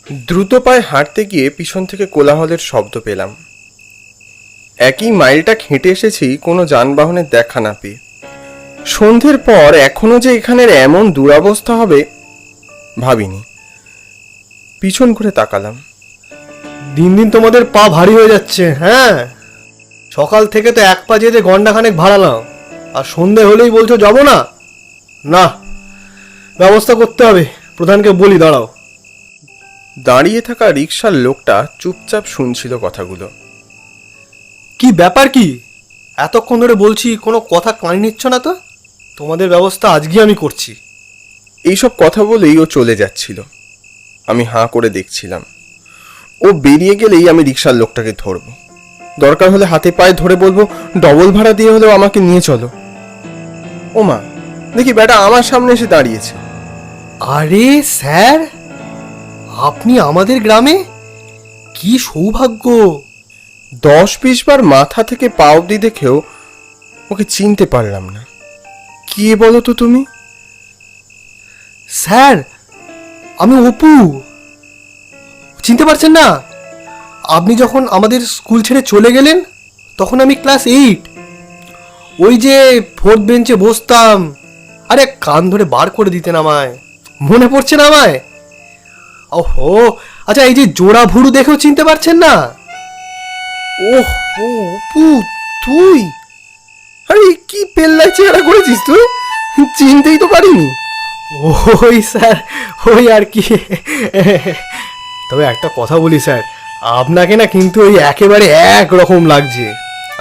দ্রুত পায়ে হাঁটতে গিয়ে পিছন থেকে কোলাহলের শব্দ পেলাম। একই মাইলটা হেঁটে এসেছি কোনো যানবাহনের দেখা না পেয়ে। সন্ধ্যের পর এখনো যে এখানের এমন দুরবস্থা হবে ভাবিনি। পিছন ঘুরে তাকালাম। দিন দিন তোমাদের পা ভারী হয়ে যাচ্ছে। হ্যাঁ, সকাল থেকে তো এক পা যেতে ঘন্টাখানেক ভাড়ালাম, আর সন্ধে হলেই বলছো যাবো না। না, ব্যবস্থা করতে হবে। প্রধানকে বলি, দাঁড়াও। দাঁড়িয়ে থাকা রিকশার লোকটা চুপচাপ শুনছিল কথাগুলো। কি ব্যাপার কি? এতক্ষণ ধরে বলছি, কোনো কথা কানে নিচ্ছ না তো? তোমাদের ব্যবস্থা আজকে আমি করছি। এইসব কথা বলেই ও চলে যাচ্ছিল। আমি হাঁ করে দেখছিলাম। ও বেরিয়ে গেলেই আমি রিকশার লোকটাকে ধরবো। দরকার হলে হাতে পায়ে ধরে বলবো, ডবল ভাড়া দিয়ে হলেও আমাকে নিয়ে চলো। ও মা, দেখি বেটা আমার সামনে এসে দাঁড়িয়েছে। আরে স্যার, আপনি আমাদের গ্রামে? কি সৌভাগ্য! 10-20 বার মাথা থেকে পা অব্দি দেখেও ওকে চিনতে পারলাম না। কি বলো তো তুমি? স্যার, আমি অপু। চিনতে পারছেন না? আপনি যখন আমাদের স্কুল ছেড়ে চলে গেলেন তখন আমি ক্লাস 8, ওই যে 4th বেঞ্চে বসতাম। আরে কান ধরে বার করে দিতেন আমায়। মনে পড়ছে না আমায়? ওহো, আচ্ছা, এই যে জোড়া ভুরু দেখেও চিনতে পারছেন না? ওহ অপু, তুই? আরে কি পেল্লাই চেহারা করেছিস তুই! চিনতেই তো পারিনি। ওই স্যার, ওই আর কি। তবে একটা কথা বলি স্যার, আপনাকে না কিন্তু ওই একেবারে একরকম লাগছে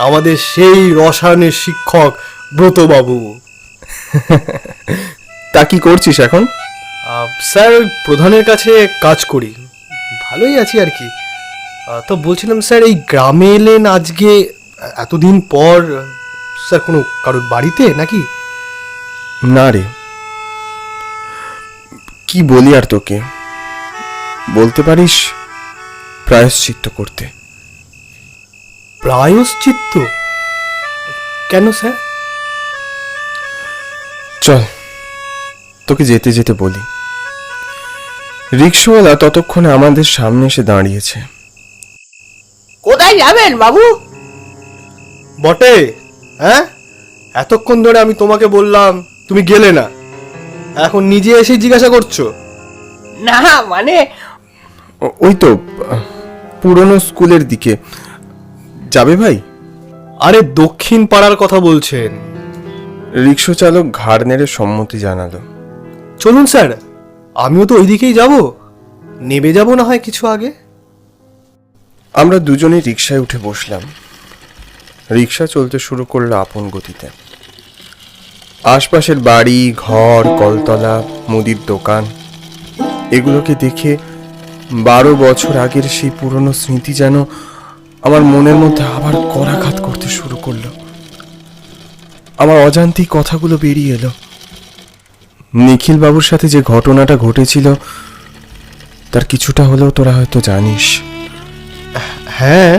আমাদের সেই রসায়নের শিক্ষক ব্রতবাবু। তা কি করছিস এখন? স্যার, ওই প্রধানের কাছে কাজ করি, ভালোই আছি আর কি। তো বলছিলাম স্যার, এই গ্রামে এলেন আজকে এতদিন পর, স্যার কোনো কারোর বাড়িতে নাকি? না রে, কি বলি আর তোকে। বলতে পারিস প্রায়শ্চিত্ত করতে। প্রায়শ্চিত্ত? কেন স্যার? চল তোকে যেতে যেতে বলি। রিক্সাওয়ালা ততক্ষণে আমাদের সামনে এসে দাঁড়িয়েছে। কোথায় যাবেন বাবু? বটে, হ্যাঁ, এতক্ষণ ধরে আমি তোমাকে বললাম, তুমি গেলে না, এখন নিজে এসে জিজ্ঞাসা করছো? না মানে ওই তো পুরনো স্কুলের দিকে যাবে ভাই। আরে দক্ষিণ পাড়ার কথা বলছেন? রিক্সা চালক ঘাড় নেড়ে সম্মতি জানালো। চলুন স্যার, আমিও তো ওই দিকেই যাব, নেবে যাব না হয় কিছু আগে। আমরা দুজনেই রিক্সায় উঠে বসলাম। রিক্সা চলতে শুরু করলো আপন গতিতে। আশপাশের বাড়ি, ঘর, কলতলা, মুদির দোকান, এগুলোকে দেখে 12 বছর আগের সেই পুরনো স্মৃতি যেন আমার মনের মধ্যে আবার করাঘাত করতে শুরু করলো। আমার অজান্তেই কথাগুলো বেরিয়ে এলো। নিখিল বাবুর সাথে যে ঘটনাটা ঘটেছিল তার কিছুটা হলেও তোরা হয়তো জানিস। হ্যাঁ,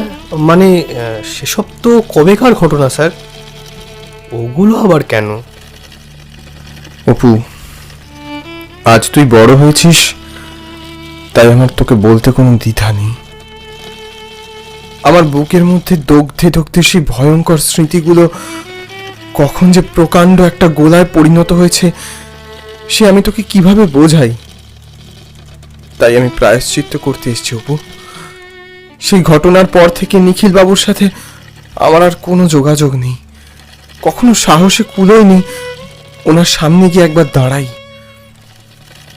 মানে সেসব তো কবেকার ঘটনা স্যার, ওগুলো আবার কেন? অপু, আজ তুই বড় হয়েছিস, তাই আমার তোকে বলতে কোনো দ্বিধা নেই। আমার বুকের মধ্যে দগ্ধে দগ্ধে সেই ভয়ঙ্কর স্মৃতিগুলো কখন যে প্রকাণ্ড একটা গোলায় পরিণত হয়েছে সে আমি তোকে কিভাবে বোঝাই। তাই আমি প্রায়শ্চিত্ত করতে এসেছি অপু। সেই ঘটনার পর থেকে নিখিল বাবুর সাথে আমার আর কোনো যোগাযোগ নেই। কখনো সাহসে কুলোয়নি ওনার সামনে গিয়ে একবার দাঁড়াই।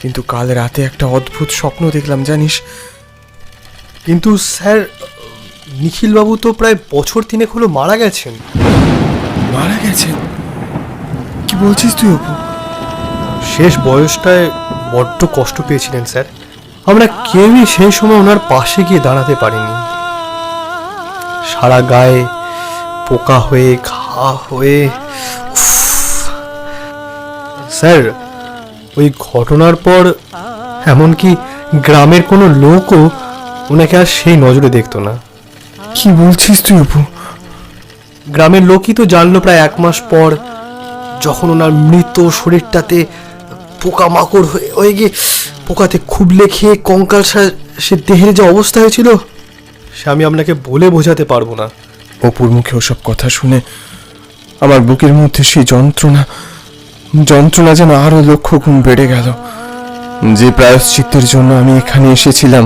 কিন্তু কাল রাতে একটা অদ্ভুত স্বপ্ন দেখলাম জানিস। কিন্তু স্যার, নিখিলবাবু তো প্রায় বছর 3 হলো মারা গেছেন। মারা গেছেন? কি বলছিস তুই অপু? শেষ বয়সটায় বড্ড কষ্ট পেয়েছিলেন স্যার। আমরা কেউই সেই সময় ওনার পাশে গিয়ে দাঁড়াতে পারিনি। সারা গায়ে পোকা হয়ে, ঘা হয়ে। স্যার, ওই ঘটনার পর এমনকি গ্রামের কোনো লোকও ওনাকে আর সেই নজরে দেখতো না। কি বলছিস তুই অপু? গ্রামের লোকই তো জানলো প্রায় 1 মাস পর, যখন ওনার মৃত শরীরটাতে পোকামাকড় হয়ে গিয়ে পোকাতে খুবলে খেয়ে কঙ্কাল সে দেহের যে অবস্থা হয়েছিল সে আমি আপনাকে বলে বোঝাতে পারবো না। অপুর মুখে ওসব কথা শুনে আমার বুকের মধ্যে সেই যন্ত্রণা যেন আরো লক্ষ গুণ বেড়ে গেল। যে প্রায়শ্চিত্তের জন্য আমি এখানে এসেছিলাম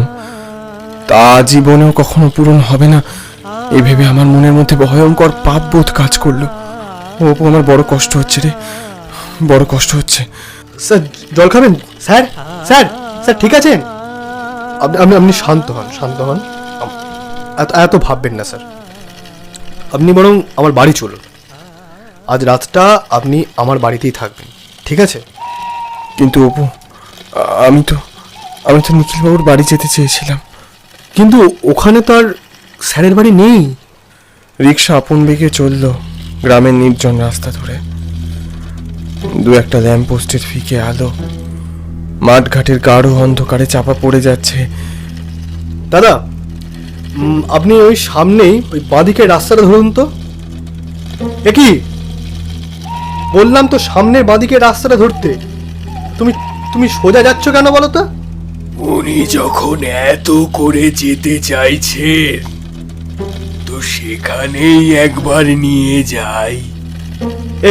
তা জীবনেও কখনো পূরণ হবে না এই ভেবে আমার মনের মধ্যে ভয়ঙ্কর পাপবোধ কাজ করলো। অপু, আমার বড় কষ্ট হচ্ছে রে, বড় কষ্ট হচ্ছে। স্যার জল খাবেন? স্যার স্যার স্যার ঠিক আছেন? আপনি আপনি শান্ত হন। এত ভাববেন না স্যার। আপনি বরং আমার বাড়ি চলুন। আজ রাতটা আপনি আমার বাড়িতেই থাকবেন, ঠিক আছে? কিন্তু অপু, আমি তো নিখিলবাবুর বাড়ি যেতে চেয়েছিলাম। কিন্তু ওখানে তো আর স্যারের বাড়ি নেই। রিক্সা আপন বেগে চলল গ্রামের নির্জন রাস্তা ধরে। দু একটা ল্যাম্পপোস্টের ফিকে আলো মাঠঘাটের গাঢ় অন্ধকারে চাপা পড়ে যাচ্ছে। দাদা, আপনি ওই সামনেই ওই বাঁদিকে রাস্তাটা ধরুন তো। এ কি বললাম তো, সামনের বাঁদিকে রাস্তাটা ধরতে। তুমি সোজা যাচ্ছ কেন বলো তো? উনি যখন এত করে যেতে চাইছেন তো সেখানেই একবার নিয়ে যাই।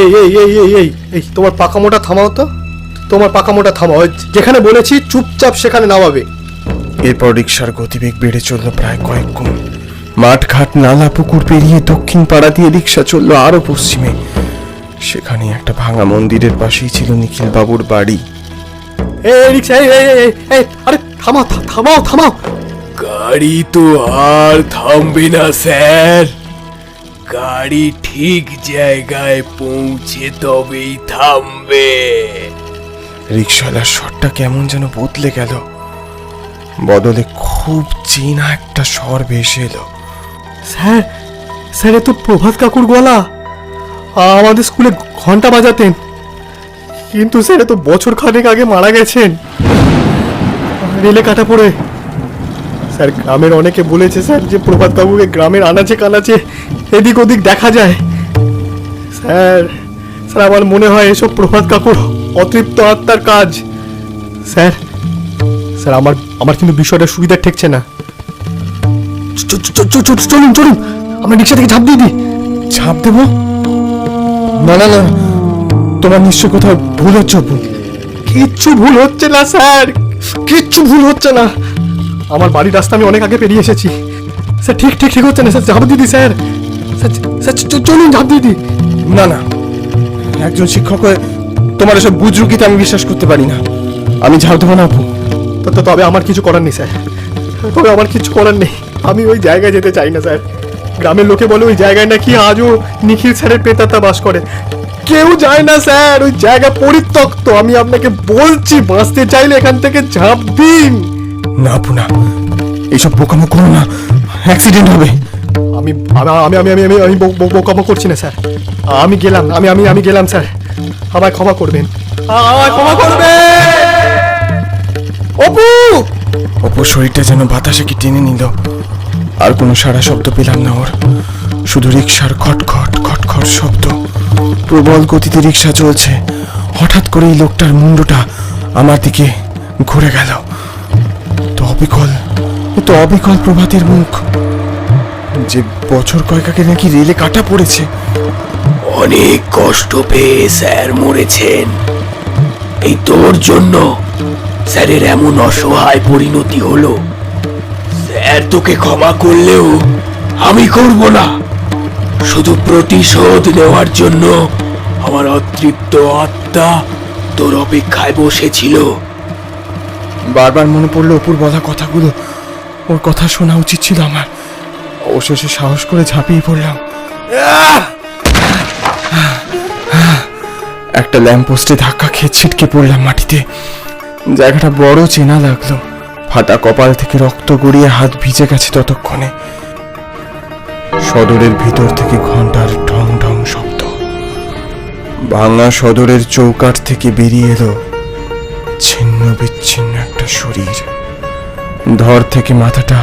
এই এই এই এই এই এই তোমার পাকামোটা থামাও তো, ওই যেখানে বলেছি চুপচাপ সেখানে নামাবে। এরপর রিক্সার গতিবেগ বেড়ে চলল প্রায় কয়েক গুণ। মাঠঘাট নালা পুকুর পেরিয়ে দক্ষিণ পাড়া দিয়ে রিক্সা চলল আরো পশ্চিমে। সেখানে একটা ভাঙা মন্দিরের পাশেই ছিল নিখিল বাবুর বাড়ি। এই রিক্সা, এই আরে থামাও। গাড়ি তো আর থামবে না স্যার, গাড়ি ঠিক জায়গায় পৌঁছে তবেই থামবে। রিক্সাওয়ালার স্বরটা কেমন যেন বদলে গেল, বদলে খুব চেনা একটা স্বর ভেসে এলো। স্যার এ তো প্রভাত কাকুর গলা। আমাদের স্কুলে ঘন্টা বাজাতেন, কিন্তু স্যার এ তো বছর খানেক আগে মারা গেছেন রেলে কাটা পড়ে। স্যার গ্রামের অনেকে বলেছে স্যার যে প্রভাত কাকুকে গ্রামের আনাচে কানাচে এদিক ওদিক দেখা যায়। স্যার আমার মনে হয় এসব প্রভাত কাকুর অতৃপ্ত আত্মার কাজ। স্যার আমার কিন্তু বিষয়টা সুবিধা ঠেকছে না। চলুন আমরা রিক্সা থেকে ঝাঁপ দিয়ে দিই। ঝাঁপ দেবো? না, তোমার নিশ্চয় কোথাও ভুল হচ্ছে অপু। কিচ্ছু ভুল হচ্ছে না স্যার, কিচ্ছু ভুল হচ্ছে না। আমার বাড়ির রাস্তা আমি অনেক আগে পেরিয়ে এসেছি স্যার। ঠিক হচ্ছে না স্যার, ঝাঁপ দিয়ে দিই স্যার। চলুন ঝাঁপ দিয়ে দিই। না, একজন শিক্ষক হয়ে তোমার এসব বুজরুকিতে আমি বিশ্বাস করতে পারি না। আমি ঝাড় দেবো না অপু। তবে আমার কিছু করার নেই স্যার, আমি ওই জায়গায় যেতে চাই না স্যার। গ্রামের লোকে বলে ওই জায়গায় নাকি আজও নিখিল স্যারের প্রেতাত্মা বাস করে। কেউ যায় না স্যার, ওই জায়গা পরিত্যক্ত। আমি আপনাকে বলছি, বাঁচতে চাইলে এখান থেকে ঝাঁপ দিন। না অপু, না, এইসব বোকামো করো না, অ্যাক্সিডেন্ট হবে। আমি বোকামো করছি না স্যার। আমি গেলাম স্যার, আমায় ক্ষমা করবেন। অপুর শরীরটা যেন বাতাসে কি টেনে নিল। আর কোনো সারা শব্দ পেলাম না ওর, শুধু রিক্সার খটখট শব্দ। প্রবল গতিতে রিক্সা চলছে। হঠাৎ করে এই লোকটার মুন্ডটা আমার দিকে ঘুরে গেল। তো অবিকল প্রভাতের মুখ, যে বছর কয়েক আগে নাকি রেলে কাটা পড়েছে। অনেক কষ্ট পেয়ে স্যার মরেছেন, এই তোর জন্য স্যারের এমন অসহায় পরিণতি হলো। স্যার তোকে ক্ষমা করলেও আমি করব না। শুধু প্রতিশোধ নেওয়ার জন্য আমার অতৃপ্ত আত্মা তোর অপেক্ষায় বসেছিল। বারবার মনে পড়লো অপুর বলা কথাগুলো। ওর কথা শোনা উচিত ছিল আমার। অবশেষে সাহস করে ঝাঁপিয়ে পড়লাম। একটা ল্যাম্পপোস্টে ধাক্কা খেয়ে ছিটকে পড়লাম মাটিতে। জায়গাটা বড় চেনা লাগলো। ফাটা কপাল থেকে রক্ত গড়িয়ে হাত ভিজে গেছে ততক্ষণে। সদরের ভিতর থেকে ঘন্টার ঢং ঢং শব্দ। ভাঙা সদরের চৌকাঠ থেকে বেরিয়ে এলো ছিন্ন বিচ্ছিন্ন একটা শরীর। ধর থেকে মাথাটা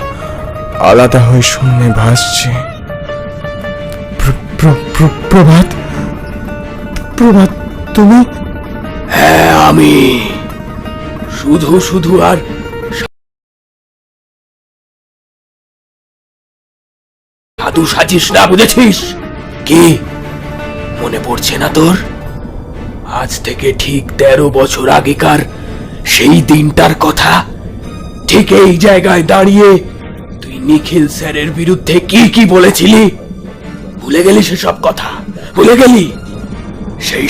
আলাদা হয়ে শূন্যে ভাসছে। প্রভাত, তুমি? হ্যাঁ আমি। শুধু শুধু আর সাধু সাজিস না, বুঝেছিস? কি মনে পড়ছে না তোর? আজ থেকে ঠিক 13 বছর আগেকার সেই দিনটার কথা। ঠিক এই জায়গায় দাঁড়িয়ে তুই নিখিল স্যারের বিরুদ্ধে কি কি বলেছিলি? ভুলে গেলি সেসব কথা? ভুলে গেলি? সেই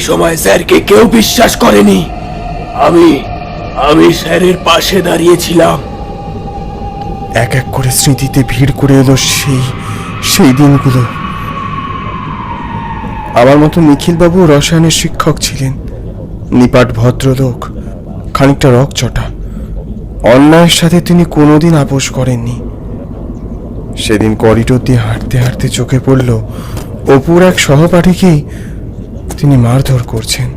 সময় স্যারকে কেউ বিশ্বাস করেনি। আমি স্যারের পাশে দাঁড়িয়েছিলাম। এক এক করে স্মৃতিতে ভিড় করে এলো সেই দিনগুলো। আমার মতো নিখিলবাবু রসায়নের শিক্ষক ছিলেন, নিপাট ভদ্রলোক, খানিকটা রকচটা। অন্যায়ের সাথে তিনি কোনোদিন আপোষ করেননি। সেদিন করিডোর দিয়ে হাঁটতে হাঁটতে চোখে পড়ল অপুর এক সহপাঠীকেই তিনি মারধর করছেন।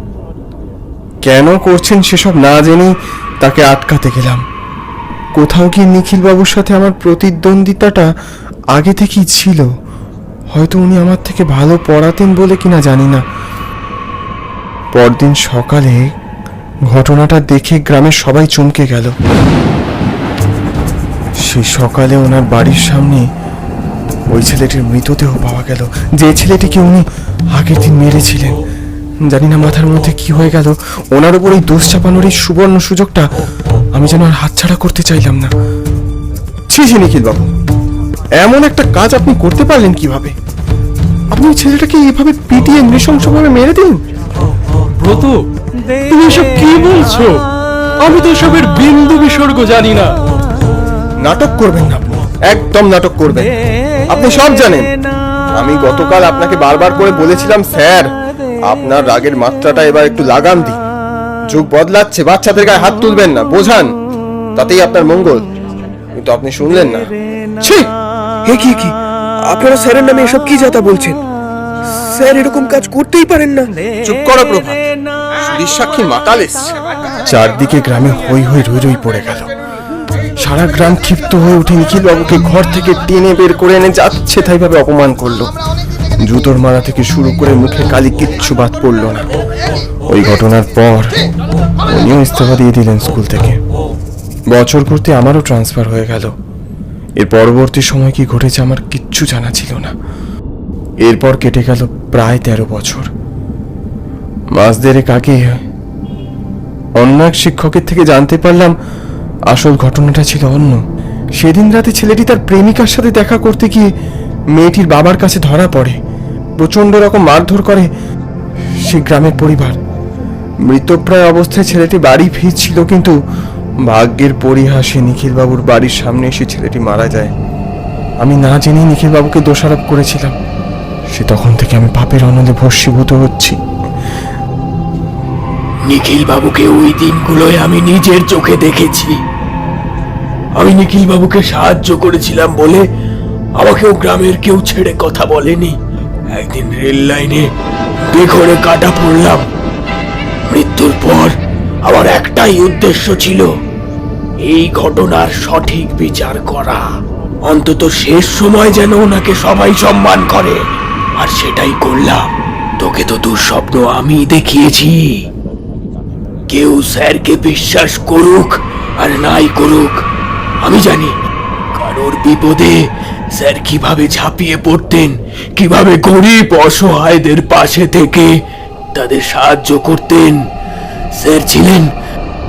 কেন করছেন সেসব না জেনেই তাকে আটকাতে গেলাম। কোথাও গিয়ে নিখিলবাবুর সাথে আমার প্রতিদ্বন্দ্বিতাটা আগে থেকেই ছিল। হয়তো উনি আমার থেকে ভালো পড়াতেন বলে কিনা জানি না। পরদিন সকালে ঘটনাটা দেখে গ্রামের সবাই চমকে গেল। সেই সকালে ওনার বাড়ির সামনে ওই ছেলেটির মৃতদেহ পাওয়া গেল, যে ছেলেটিকে উনি আগের দিন মেরেছিলেন। জানি না মাথার মধ্যে কি হয়ে গেল, ওনার উপর এই দোষ চাপানোর এই সুবর্ণ সুযোগটা আমি যেন আর হাতছাড়া করতে চাইলাম না। ছি ছি নিখিলবাবু, এমন একটা কাজ আপনি করতে পারলেন কিভাবে? আপনি ছেলেটাকে এইভাবে পিটিয়ে নৃশংসভাবে মেরে দিন? ব্রত, তুমি এসব কি বলছো? আমি তো এসবের বিন্দু বিসর্গ জানি না। নাটক করবেন না আপনি, একদম নাটক করবেন। আপনি সব জানেন। আমি গতকাল আপনাকে বারবার করে বলেছিলাম, স্যার আপনার রাগের মাত্রাটা এবার একটু লাগাম দিন। যুগ বদলাচ্ছে, বাচ্চাদের গায়ে হাত তুলবেন না, বোঝান, তাতেই আপনার মঙ্গল। কিন্তু আপনি শুনলেন না। ছি, কি আপনারা স্যারের নামে এসব কি যাতা বলছেন? স্যার এরকম কাজ করতেই পারেন না। চুপ করো প্রভাত, সুদীর সাক্ষী মাতাল এসছে। চারদিকে গ্রামে হই হই রই রই পড়ে গেল। সারা গ্রাম ক্ষিপ্ত হয়ে উঠে নিখিলবাবুকে ঘর থেকে টেনে বের করে এনে যাচ্ছে তাই ভাবে অপমান করলো। জুতোর মারা থেকে শুরু করে মুখে কালি কিচ্ছু বাদ পড়লো না। ওই ঘটনার পর উনিও ইস্তফা দিয়ে দিলেন স্কুল থেকে। বছর করতে আমারও ট্রান্সফার হয়ে গেল। এর পরবর্তী সময় কি ঘটেছে আমার কিচ্ছু জানা ছিল না। এরপর কেটে গেল প্রায় 13 বছর। মাস দেড়েক আগে অন্য এক শিক্ষকের থেকে জানতে পারলাম আসল ঘটনাটা ছিল অন্য। সেদিন রাতে ছেলেটি তার প্রেমিকার সাথে দেখা করতে গিয়ে মেয়েটির বাবার কাছে ধরা পড়ে। প্রচন্ড রকম মারধর করে সে গ্রামের পরিবার। মৃতপ্রায় অবস্থায় ছেলেটি বাড়ি ফিরছিল, কিন্তু ভাগ্যের পরিহাসে নিখিলবাবুর বাড়ির সামনে এসে ছেলেটি মারা যায়। আমি না জেনেই নিখিলবাবুকে দোষারোপ করেছিলাম। সে তখন থেকে আমি পাপের অনলে ভস্মীভূত হচ্ছি। নিখিল বাবুকে ওই দিনগুলোয় আমি নিজের চোখে দেখেছি। আমি নিখিল বাবুকে সাহায্য করেছিলাম বলে আমাকেও গ্রামের কেউ ছেড়ে কথা বলেনি। একদিন রেল লাইনে বেঘরে কাটা পড়লাম। মৃত্যুর পর আমার একটাই উদ্দেশ্য ছিল, এই ঘটনার সঠিক বিচার করা। অন্তত শেষ সময় যেন ওনাকে সবাই সম্মান করে, আর সেটাই করলাম। তোকে তো দুঃস্বপ্ন আমি দেখিয়েছি। কেউ স্যারকে বিশ্বাস করুক আর নাই করুক, আমি জানি কারোর বিপদে স্যার কিভাবে ঝাঁপিয়ে পড়তেন, কিভাবে গরিব অসহায়দের পাশে থেকে তাদের সাহায্য করতেন।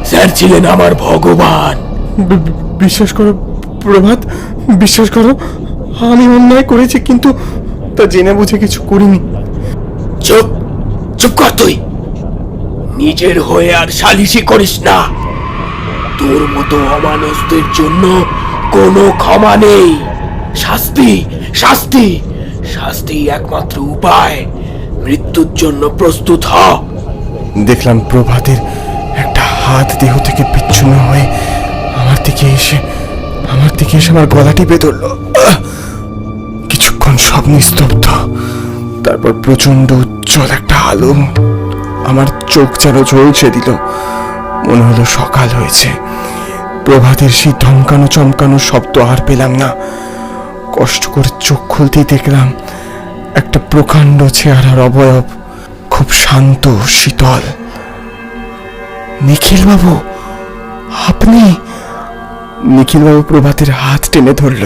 স্যার ছিলেন আমার ভগবান। বিশ্বাস করো প্রভাত, বিশ্বাস করো, আমি অন্যায় করেছি, কিন্তু তা জেনে বুঝে কিছু করিনি। চুপ কর তুই। নিজের হয়ে আর সালিশি করিস না। তোর মতো অমানুষদের জন্য কোনো ক্ষমা নেই। শাস্তি একমাত্র উপায়। মৃত্যুর জন্য প্রস্তুত হ। দেখলাম প্রভাতের একটা হাত দেহ থেকে বিচ্ছিন্ন হয়ে আমার দিকে এসে আমার গলা টিপে ধরল। কিছুক্ষণ সব নিস্তব্ধ। তারপর প্রচন্ড উজ্জ্বল একটা আলো আমার চোখ যেন ঝলসে দিল। মনে হলো সকাল হয়েছে। প্রভাতের সেই ধমকানো চমকানো শব্দ আর পেলাম না। কষ্ট করে চোখ খুলতেই দেখলাম একটা প্রকাণ্ড চেহারার অবয়ব, খুব শান্ত শীতল। নিখিলবাবু, আপনি? নিখিলবাবু প্রভাতের হাত টেনে ধরল।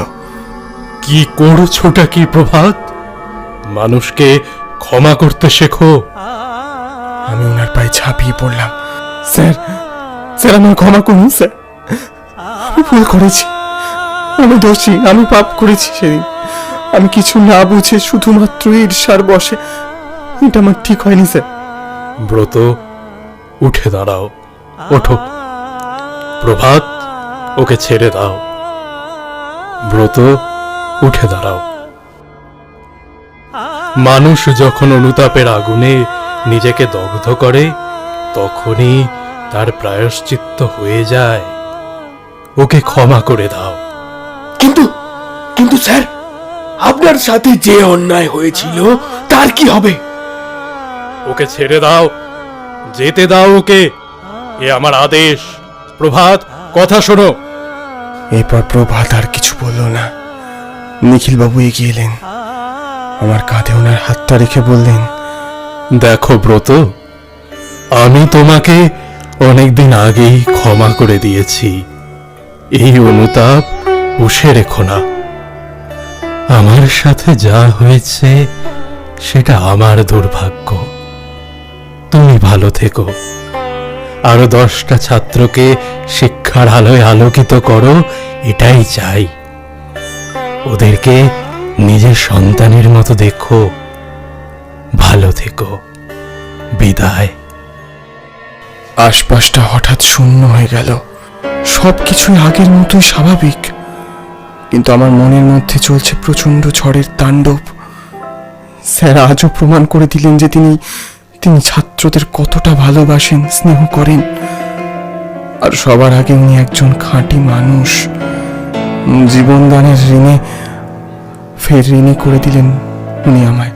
কি করছোটা কি প্রভাত? মানুষকে ক্ষমা করতে শেখো। আমি ওনার পায়ে ঝাঁপিয়ে পড়লাম। স্যার, স্যার আমার ক্ষমা করুন স্যার, আমি ভুল করেছি, আমি দোষী, আমি পাপ করেছি সেদিন। আমি কিছু না বুঝে শুধুমাত্র ঈর্ষার বশে, এটা আমার ঠিক হয়নি স্যার। ব্রত, উঠে দাঁড়াও, ওঠো। প্রভাত, ওকে ছেড়ে দাও। ব্রত, উঠে দাঁড়াও। মানুষ যখন অনুতাপের আগুনে নিজেকে দগ্ধ করে, তখনই তার প্রায়শ্চিত্ত হয়ে যায়। ওকে ক্ষমা করে দাও। কিন্তু কিন্তু স্যার, আপনার সাথে যে অন্যায় হয়েছিল তার কি হবে? ওকে ছেড়ে দাও, যেতে দাও ওকে, এ আমার আদেশ। প্রভাত, কথা শোনো। এরপর প্রভাত আর কিছু বলল না। নিখিলবাবু এগিয়ে এলেন, আমার কাঁধে ওনার হাতটা রেখে বললেন, দেখো ব্রত, আমি তোমাকে অনেকদিন আগেই ক্ষমা করে দিয়েছি। এই অনুতাপ পুষে রেখো না। আমার সাথে যা হয়েছে সেটা আমার দুর্ভাগ্য। তুমি ভালো থেকো, আরো 10টা ছাত্রকে শিক্ষার আলোয় আলোকিত করো, এটাই চাই। ওদেরকে নিজের সন্তানের মতো দেখো। ভালো থেকো, বিদায়। আশপাশটা হঠাৎ শূন্য হয়ে গেল। সবকিছুই আগের মতোই স্বাভাবিক, কিন্তু আমার মনের মধ্যে চলছে প্রচন্ড ঝড়ের তাণ্ডব। স্যার আজও প্রমাণ করে দিলেন যে তিনি ছাত্রদের কতটা ভালোবাসেন, স্নেহ করেন। আর সবার আগে উনি একজন খাঁটি মানুষ। জীবনদানের ঋণে ফের ঋণী করে দিলেন উনি আমায়।